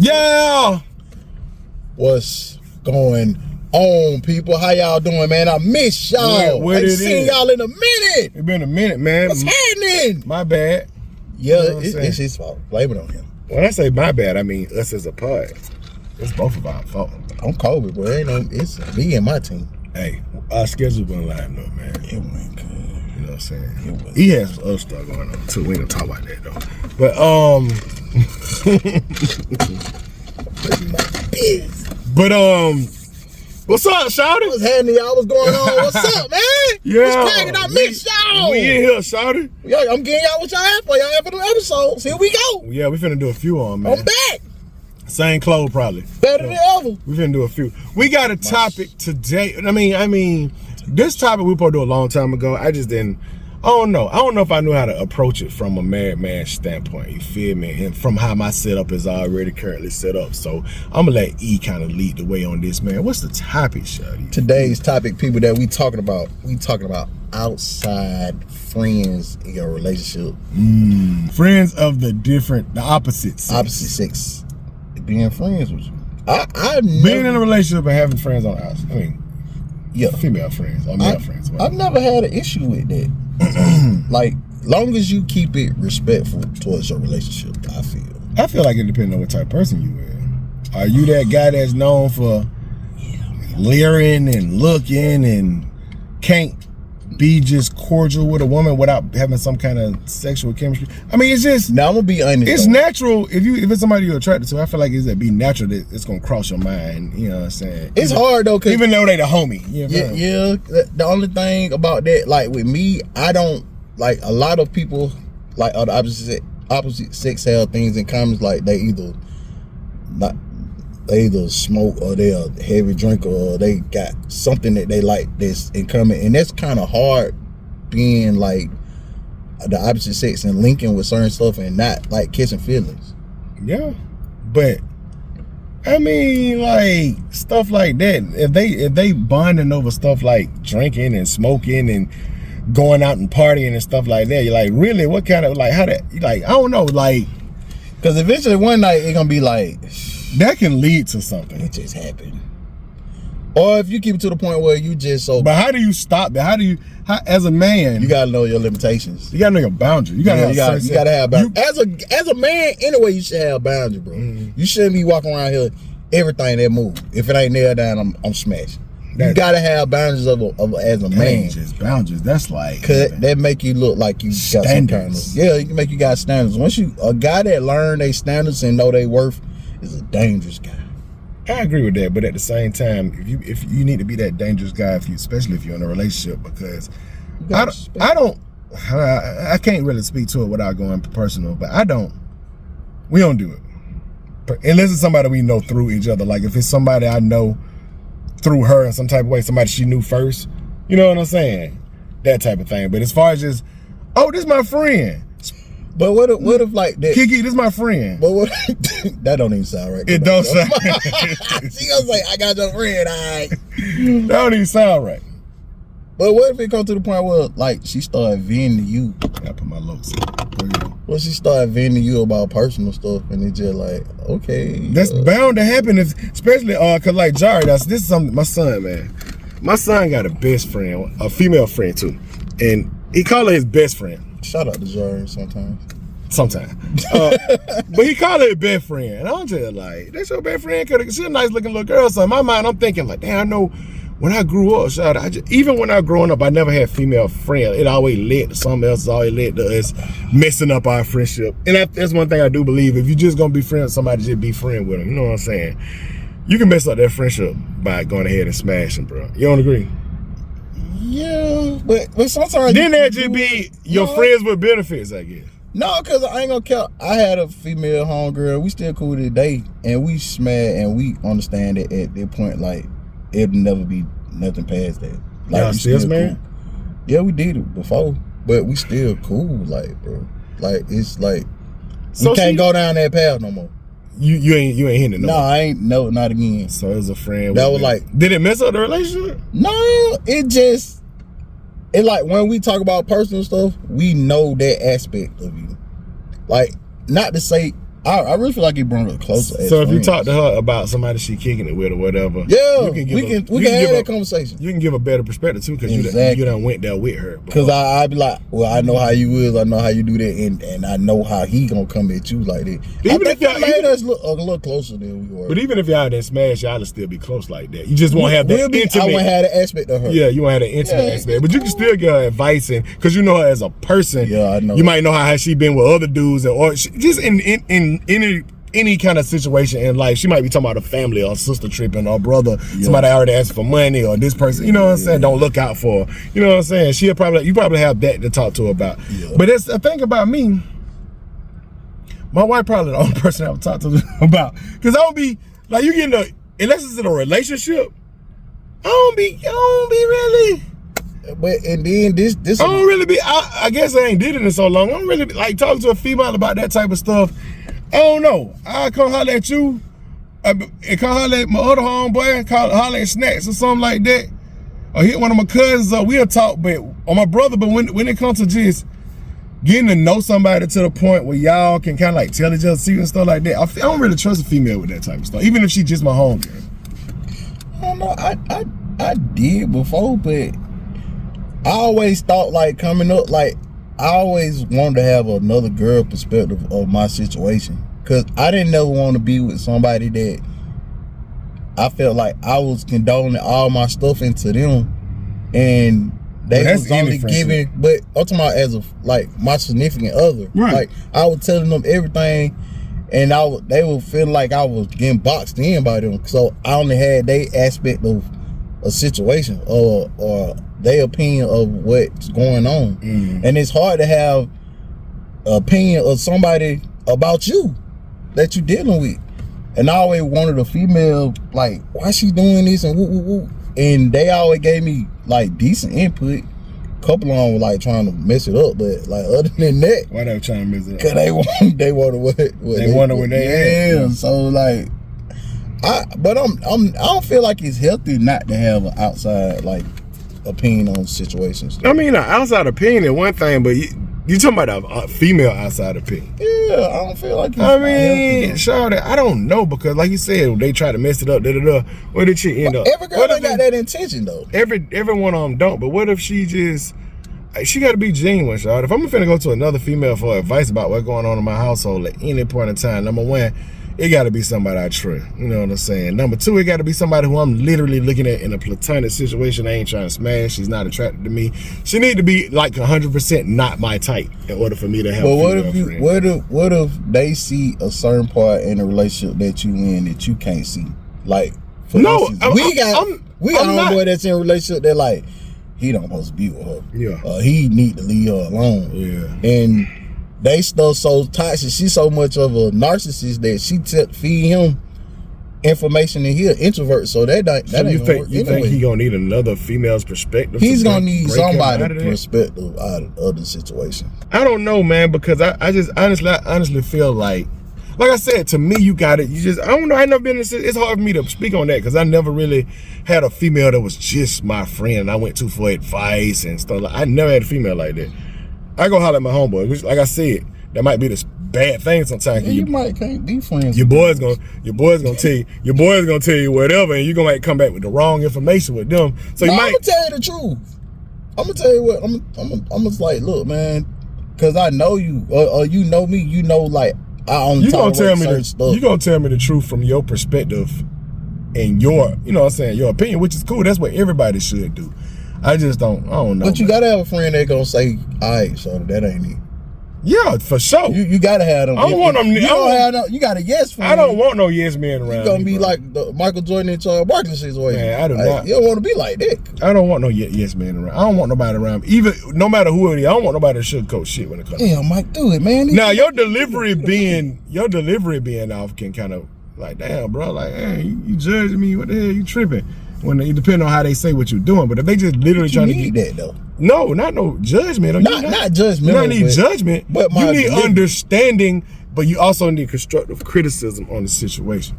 Yeah. What's going on, people? How y'all doing, man? I miss y'all. I ain't seen y'all in a minute. It's been a minute, man. What's happening? My bad. Yeah, you know it's his fault. Blame it on him. When I say my bad, I mean us as a pod. It's both of our fault. I'm COVID, boy. It's me and my team. Hey, our schedule been lined up, man. It went good. You know what I'm saying? He has other stuff going on too. We ain't gonna talk about that though. But what's up, Shawty? What's happening, y'all? What's going on? What's up, man? Yeah, what's cracking? I miss y'all. We in here, Shawty. Yeah, I'm getting y'all what y'all have for. Y'all have for the episodes. Here we go. Yeah, we finna do a few on, man. I'm back. Same clothes, probably. Better than ever. We finna do a few. We got a topic today. I mean, this topic we supposed to do a long time ago. I just didn't. I don't know if I knew how to approach it from a married man standpoint. You feel me? And from how my setup is already currently set up. So I'm gonna let E kind of lead the way on this, man. What's the topic, Shawty? Today's topic, people, that we talking about outside friends in your relationship. Friends of the opposite sex. Opposite sex. Being friends with you. Being in a relationship and having friends on the outside. I mean, yeah, female friends or male friends. I've never had an issue with that. Like, long as you keep it respectful towards your relationship, I feel like it depends on what type of person you are. Are you that guy that's known for leering and looking and can't be just cordial with a woman without having some kind of sexual chemistry? I mean, it's just. Now I'm gonna be honest. It's natural if it's somebody you're attracted to. I feel like it'd be natural that it's gonna cross your mind. You know what I'm saying? It's hard though, cause even though they the homie. You know yeah. The only thing about that, like with me, I don't like a lot of people like the opposite sex have things in common. Like they either smoke or they're a heavy drinker or they got something that they like that's in common, and that's kind of hard being like the opposite sex and linking with certain stuff and not like catching feelings. Yeah, but I mean, like stuff like that. If they bonding over stuff like drinking and smoking and going out and partying and stuff like that, you're like, really? What kind of like how that? Like I don't know, like because eventually one night it's gonna be like. That can lead to something. It just happened. Or if you keep it to the point where you just so. But how do you stop that? How as a man? You gotta know your limitations. You gotta know your boundaries. You gotta have boundaries. As a man, anyway, you should have boundaries, bro. Mm-hmm. You shouldn't be walking around here everything that move. If it ain't nailed down, I'm smashed. You gotta have boundaries as a man. Boundaries. That's like that make you look like you got standards. Some kind of, you can make you got standards. Once a guy that learn their standards and know they worth is a dangerous guy. I agree with that, but at the same time, if you need to be that dangerous guy, especially if you're in a relationship, because I can't really speak to it without going personal, but we don't do it unless it's somebody we know through each other. Like if it's somebody I know through her in some type of way, somebody she knew first, you know what I'm saying? That type of thing. But as far as just, oh, this is my friend. But what if like that? Kiki, this is my friend. But what? That don't even sound right. It don't sound. She gonna say, "I got your friend." All right. That don't even sound right. But what if it come to the point where like she started venting to you? I put my looks. Well, she started venting to you about personal stuff, and it's just like, okay, that's bound to happen. Especially cause like Jari, this is something. My son, man, my son got a best friend, a female friend too, and he called her his best friend. Shout out to Jari sometimes. But he called her a best friend. And I'm just like, that's your best friend? Cause she's a nice looking little girl. So in my mind, I'm thinking like, damn, I know when I grew up, even when I was growing up, I never had female friends. It always led to something else. It always led to us messing up our friendship. And that's one thing I do believe. If you just gonna be friends with somebody, just be friend with them. You know what I'm saying? You can mess up that friendship by going ahead and smashing, bro. You don't agree? Yeah, but sometimes then that just be your friends with benefits, I guess. No, because I ain't gonna count. I had a female homegirl. We still cool today, and we smash, and we understand that at that point, like it'll never be nothing past that. Like y'all still cool. Yeah, we did it before, but we still cool, like bro. Like it's like we can't go down that path no more. You ain't hitting it no more. I ain't. No, not again. So it was a friend. That was like. Did it mess up the relationship? No, it like when we talk about personal stuff, we know that aspect of you. Like, not to say I really feel like he brought her closer. So if you talk to her about somebody she kicking it with or whatever, yeah, we can have that conversation. You can give a better perspective too, because you done went there with her. Because I be like, well, I know how you is, I know how you do that, and I know how he gonna come at you like that. Even if y'all made us look a little closer than we were. But even if y'all didn't smash, y'all would still be close like that. You just won't have that intimate. I won't have the aspect of her. Yeah, you won't have the intimate aspect, but you can still get her advice, and because you know her as a person. Yeah, I know. You might know how she been with other dudes, or just in any kind of situation in life. She might be talking about a family or a sister tripping or brother, somebody already asked for money, or this person, you know what I'm saying, don't look out for her. You know what I'm saying? You probably have that to talk to her about. Yeah. But that's the thing about me. My wife probably the only person I would talk to about. Because I don't be, like, you get unless it's in a relationship, I don't be really. But and then this I don't really be, I guess I ain't did it in so long. I don't really be, like, talking to a female about that type of stuff. I don't know. I come holler at you, and come holler at my other homeboy, holler at Snacks or something like that, or hit one of my cousins up. We'll talk, or my brother. But when it comes to just getting to know somebody to the point where y'all can kind of like tell each other secrets and stuff like that, I don't really trust a female with that type of stuff, even if she's just my homegirl. I don't know. I did before, but I always thought, like, coming up, like, I always wanted to have another girl perspective of my situation, because I didn't never want to be with somebody that I felt like I was condoning all my stuff into them, and they was only giving. But I'm talking about as like my significant other. Right. Like, I was telling them everything, and they were feeling like I was getting boxed in by them. So I only had their aspect of a situation or their opinion of what's going on. And it's hard to have an opinion of somebody about you that you're dealing with. And I always wanted a female, like, why she doing this and woo woo woo. And they always gave me like decent input. A couple of them were like trying to mess it up, but like other than that, why they were trying to mess it up? Cause they wanted what they wanted what they had. Yeah, so like, I don't feel like it's healthy not to have an outside like opinion on situations. I mean, an outside opinion is one thing, but you talking about a female outside opinion. Yeah, I don't feel like it's healthy. I don't know, because like you said, they try to mess it up, where did she end up? Every girl ain't got that intention though. Every one of them don't, but what if she got to be genuine, Shawty. If I'm finna go to another female for advice about what's going on in my household at any point in time, number one, it got to be somebody I trust. You know what I'm saying? Number two, it got to be somebody who I'm literally looking at in a platonic situation. I ain't trying to smash. She's not attracted to me. She need to be like 100% not my type in order for me to have. But what if they see a certain part in a relationship that you in that you can't see? Like, for instance, we got a homeboy that's in a relationship that like he don't supposed to be with her. Yeah. He need to leave her alone. Yeah. And they still so toxic. She's so much of a narcissist that she feed him information, and he an introvert. So that ain't gonna work. You think he gonna need another female's perspective? He's gonna need somebody's perspective out of the situation. I don't know, man, because I just honestly feel like I said, to me, you got it. I don't know. I never been in this. It's hard for me to speak on that because I never really had a female that was just my friend and I went to for advice and stuff. I never had a female like that. I go holler at my homeboy, which, like I said, that might be the bad thing sometimes. Yeah, you might can't be friends. Your boy's gonna tell you whatever, and you're gonna come back with the wrong information with them. So I'm gonna tell you the truth. I'm gonna tell you what. I'm just like, look, man, because I know you, or you know me. You know, like, I only tolerate certain stuff. You gonna tell me the truth from your perspective and your, you know what I'm saying, your opinion, which is cool. That's what everybody should do. I don't know. But you gotta have a friend that gonna say, all right, so that ain't it. Yeah, for sure. You gotta have them. I don't want them. You got a yes friend. I don't want no yes men around. You gonna be like the Michael Jordan and Charles Barkley situation. Man, I do not. You don't want to be like that. I don't want no yes men around. I don't want nobody around me. Even no matter who it is, I don't want nobody to sugarcoat shit when it comes. Yeah, Mike, do it, man. Now your delivery being off can kind of like, damn, bro, like, hey, you judging me? What the hell? You tripping? When it depends on how they say what you're doing, but if they just literally trying to get that though. No, not no judgment. Not judgment. You don't need judgment, but you need understanding, but you also need constructive criticism on the situation.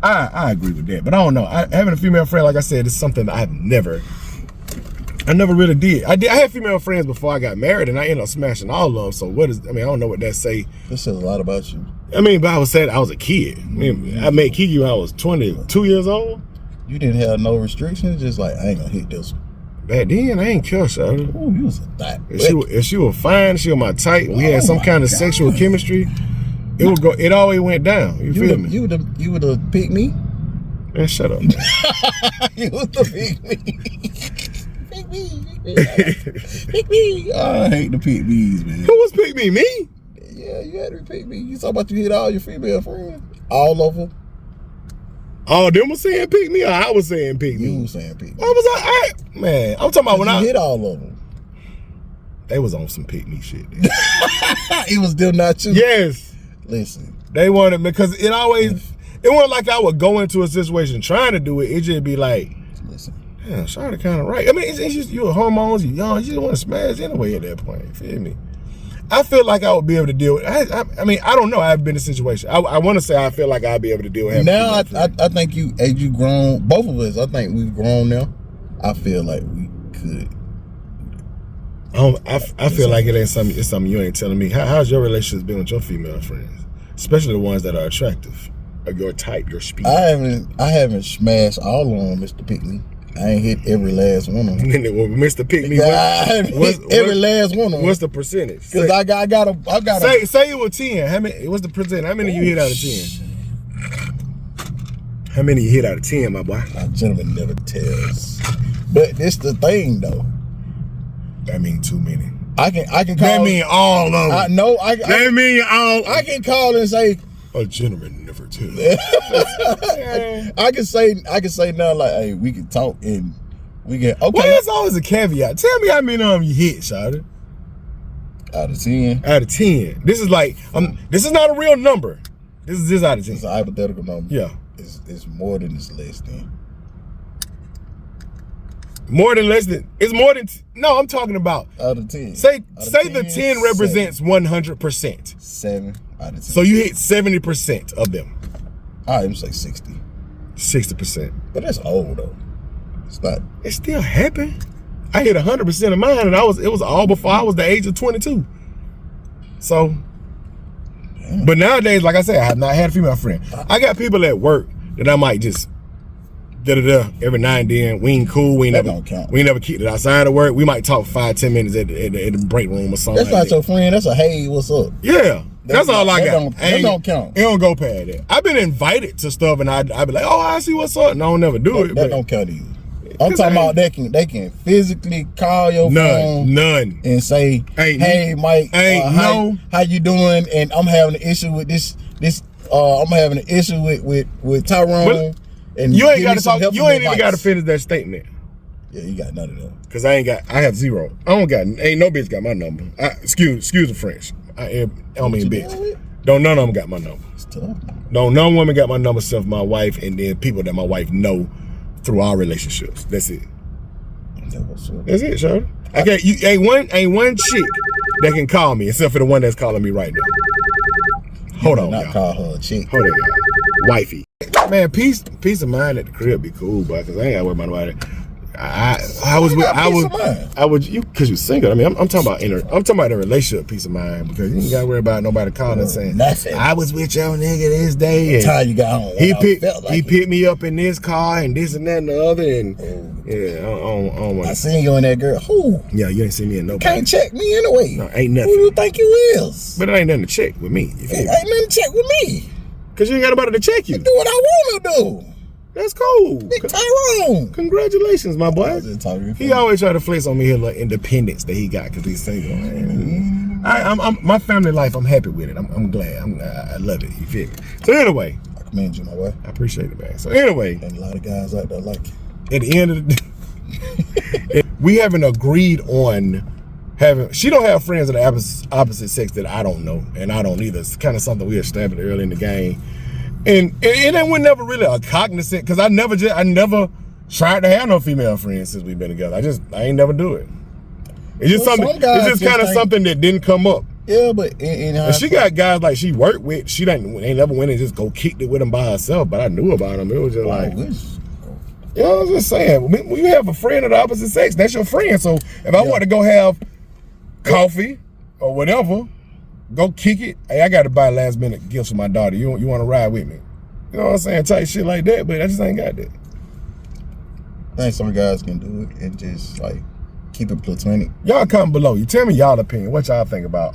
I agree with that, but I don't know. Having a female friend, like I said, is something I never really did. I had female friends before I got married, and I ended up smashing all of them. So I don't know what that say. This says a lot about you. I mean, but I was saying I was a kid. I mean, I met Kiki when I was 22 years old. You didn't have no restrictions, just like, I ain't gonna hit this one. Back then, I ain't care, shawty. Oh, you was a thot. If she was fine, she was my type, we had some kind of sexual chemistry, it would go. It always went down. You feel me? You would have picked me? Man, shut up. You would have picked me. Pick me. Pick me. I hate the pick me's, man. Who was pick me? Me? Yeah, you had to pick me. You talking about you hit all your female friends? All of them? All them was saying pick me, or I was saying pick me? You was saying pick me. What was I? Man, I'm talking about when I hit all of them. They was on some pick me shit. It was still not you. Yes. Listen. They wanted, because it wasn't like I would go into a situation trying to do it. It just be like, listen. Yeah, Shawty kind of right. I mean, it's just you're hormones, you're young, you just want to smash anyway at that point. You feel me? I feel like I would be able to deal with it. I mean, I don't know. I've been in a situation. I want to say I feel like I'd be able to deal with it. Now, I think you, as you grown, both of us, I think we've grown now. I feel like we could. I feel like it's something you ain't telling me. How's your relationship been with your female friends? Especially the ones that are attractive. Or your type, your speed. I haven't smashed all of them, Mr. Pickney. I ain't hit every last one of them. Mr. Pick Me, every last one of them. What's the percentage? Because I got say it was 10. How many? What's the percent? How many you hit out of 10? How many you hit out of 10, my boy? My gentleman never tells. But this the thing though. That mean too many. I can call. That mean all of them. That mean all. I can call and say a gentleman never tells. I can say now, like, hey, we can talk and we can. Okay. Well, there's always a caveat. Tell me how many of them you hit, shawty. Out of 10. Out of 10. This is like this is not a real number. This is just out of 10. It's a hypothetical number. Yeah. It's more than it's less than. More than less than. It's more than. No, I'm talking about. Out of 10. Say the 10 represents 100%. 7 out of 10. So you hit 70% of them. All right, I'm say 60. 60%. But that's old though. It's not. It still happened. I hit 100% of mine, and it was all before I was the age of 22. So, but nowadays, like I said, I have not had a female friend. I got people at work that I might just every now and then. We ain't cool. We ain't never kicked it outside of work. We might talk 5-10 minutes at the break room or something. That's not your friend. That's a hey, what's up? Yeah. That's all I got. That don't count. It don't go past that. I've been invited to stuff, and I be like, oh, I see what's up, and I don't never do it. That don't count either. I'm talking about they can physically call your phone and say, hey Mike, how you doing? And I'm having an issue with this. I'm having an issue with Tyrone. And you ain't got to talk. You ain't even got to finish that statement. Yeah, you got none of them. Cause I have 0. Ain't no bitch got my number. Excuse the French. I don't mean bitch. None of them got my number. It's tough. No woman got my number except my wife, and then people that my wife know through our relationships. That's it. That's it, Shawty. Ain't one chick that can call me except for the one that's calling me right now. Hold on, y'all. Call her a chick. Hold on, y'all. Wifey. Man, peace of mind at the crib be cool, but cause I ain't gotta worry about nobody. Cause you single. I mean, I'm talking about in a relationship peace of mind, because you ain't gotta worry about nobody calling and saying nothing. I was with your nigga this day. That's how you got home. He picked me up in this car and this and that and the other, and yeah, I don't want. I seen you and that girl. Who? Yeah, you ain't seen me in nobody. Can't check me anyway. No, ain't nothing. Who you think you is? But it ain't nothing to check with me. Ain't nothing to check with me. Cause you ain't got nobody to check you. I do what I want to do. That's cool. Big Tyrone. Congratulations, my boy. He always try to flex on me his little independence that he got because he's single. My family life, I'm happy with it. I'm glad. I love it. You feel me? So anyway. I commend you, my boy. I appreciate it, man. So anyway. And a lot of guys out there like you. At the end of the day, we haven't agreed on she don't have friends of the opposite sex that I don't know, and I don't either. It's kind of something we established early in the game. And we're never really a cognizant, because I never tried to have no female friends since we've been together. I ain't never do it. It's just something. It's just kind of something that didn't come up. Yeah, but she got guys like she worked with. She ain't never went and just go kicked it with them by herself. But I knew about them. It was just like, you know, I was just saying, when you have a friend of the opposite sex, that's your friend. So if I want to go have coffee or whatever, go kick it. Hey, I got to buy last minute gifts for my daughter. You want to ride with me? You know what I'm saying? Type shit like that, but I just ain't got that. I think some guys can do it and just like keep it platonic. Y'all comment below. You tell me y'all opinion. What y'all think about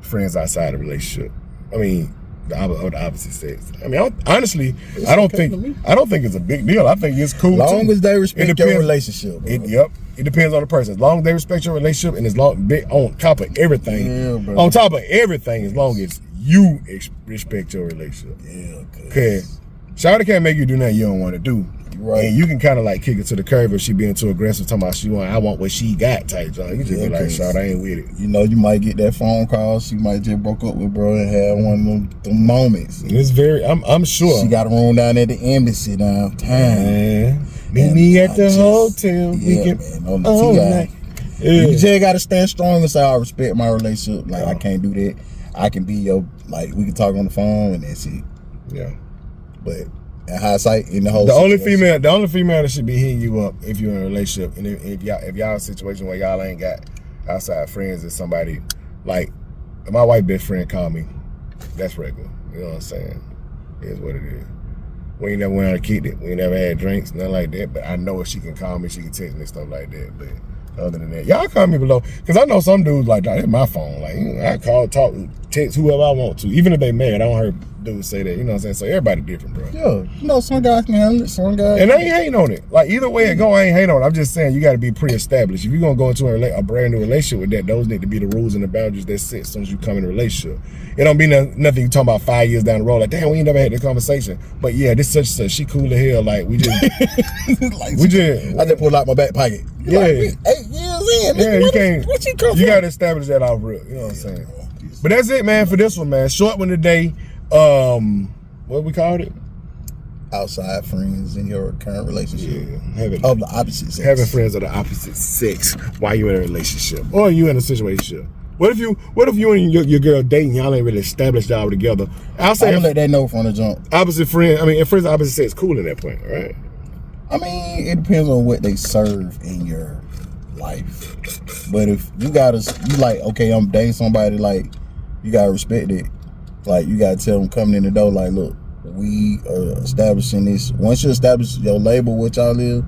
friends outside of relationship? I mean, the opposite sex. I mean, honestly, I don't think it's a big deal. I think it's cool. Long as they respect your relationship. Yep. It depends on the person. As long as they respect your relationship, and as long on top of everything, on top of everything, as long as you respect your relationship. Yeah. Cause shawty can't make you do nothing you don't want to do. Right. And you can kind of like kick it to the curb if she being too aggressive, talking about I want what she got type. So you just be like, shawty, I ain't with it. You know, you might get that phone call. She might just broke up with bro and had one of them moments. And it's very, I'm sure. She got a room down at the embassy downtown. Meet me at the hotel. Yeah, man, on the TI. Yeah. You just gotta stand strong and say, I respect my relationship. Like, I can't do that. I can be your, like, we can talk on the phone and that's it. Yeah. But in hindsight, in the whole the only female that should be hitting you up if you're in a relationship, and if y'all in a situation where y'all ain't got outside friends, is somebody like my white best friend called me. That's regular. You know what I'm saying? It is what it is. We ain't never went out and kicked it. We ain't never had drinks, nothing like that. But I know if she can call me, she can text me and stuff like that. But other than that, y'all comment below, because I know some dudes like, that's my phone. Like, I call, talk, text whoever I want to, even if they married. I don't hear dudes say that. You know what I'm saying? So everybody different, bro. Yeah, you know, some guys can handle it, some guys. And I ain't hating on it. Like, either way it go, I ain't hating on it. I'm just saying you got to be pre-established. If you're gonna go into a brand new relationship with that, those need to be the rules and the boundaries that set as soon as you come in a relationship. It don't be nothing you talking about 5 years down the road. Like, damn, we ain't never had this conversation. But yeah, this such and such. She cool as hell. Like, we just, like, I just pulled out my back pocket. Yeah. Like, 8 years in. Yeah, you can't. What you come You got to establish that off real. You know what I'm saying? But that's it, man, for this one, man. Short one today. What we called it? Outside friends in your current relationship. Yeah, of the opposite sex. Having friends of the opposite sex while you're in a relationship or you in a situation. What if you and your girl dating, y'all ain't really established y'all together? I'll say let that know from the jump. Opposite friend, I mean, if friends of opposite sex, cool at that point, right? I mean, it depends on what they serve in your life. But if you like, okay, I'm dating somebody, like, you gotta respect it. Like, you gotta tell them coming in the door, like, look, we are establishing this. Once you establish your label, what y'all live,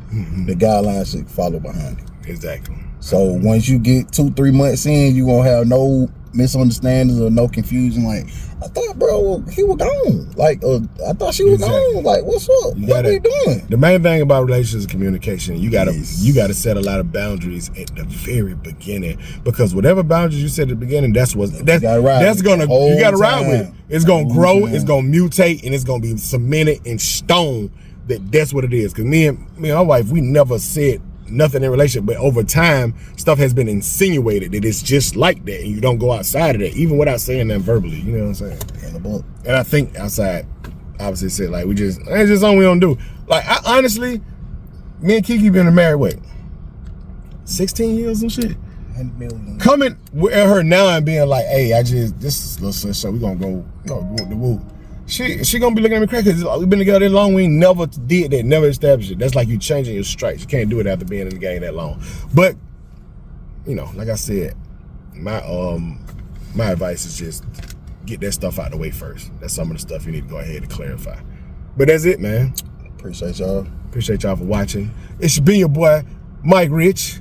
the guidelines should follow behind it. Exactly. So once you get 2-3 months in, you won't have no misunderstandings or no confusion. Like, I thought, bro, he was gone. Like, I thought she was gone. Like, what's up? What are we doing? The main thing about relationships is communication. You gotta set a lot of boundaries at the very beginning, because whatever boundaries you set at the beginning, you gotta ride with it. It's gonna grow, it's gonna mutate, and it's gonna be cemented in stone that's what it is. Because me and my wife, we never said nothing in relationship, but over time stuff has been insinuated that it's just like that, and you don't go outside of that, even without saying that verbally. You know what I'm saying? And I think outside opposite sex, like, it's just something we don't do. Like, I honestly, me and Kiki been married, what, 16 years and shit? 100 million. Coming with her now and being like, hey, this is a little so we gonna go the woo. She gonna be looking at me crazy, because we've been together that long. We never did that, never established it. That's like you changing your stripes. You can't do it after being in the game that long. But, you know, like I said, my advice is just get that stuff out the way first. That's some of the stuff you need to go ahead and clarify. But that's it, man. Appreciate y'all. Appreciate y'all for watching. It's been your boy, Mike Rich.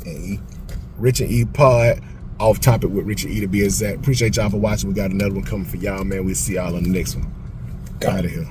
Hey. Rich and E Pod. Off topic with Rich and E to be exact. Appreciate y'all for watching. We got another one coming for y'all, man. We'll see y'all on the next one. Out of here.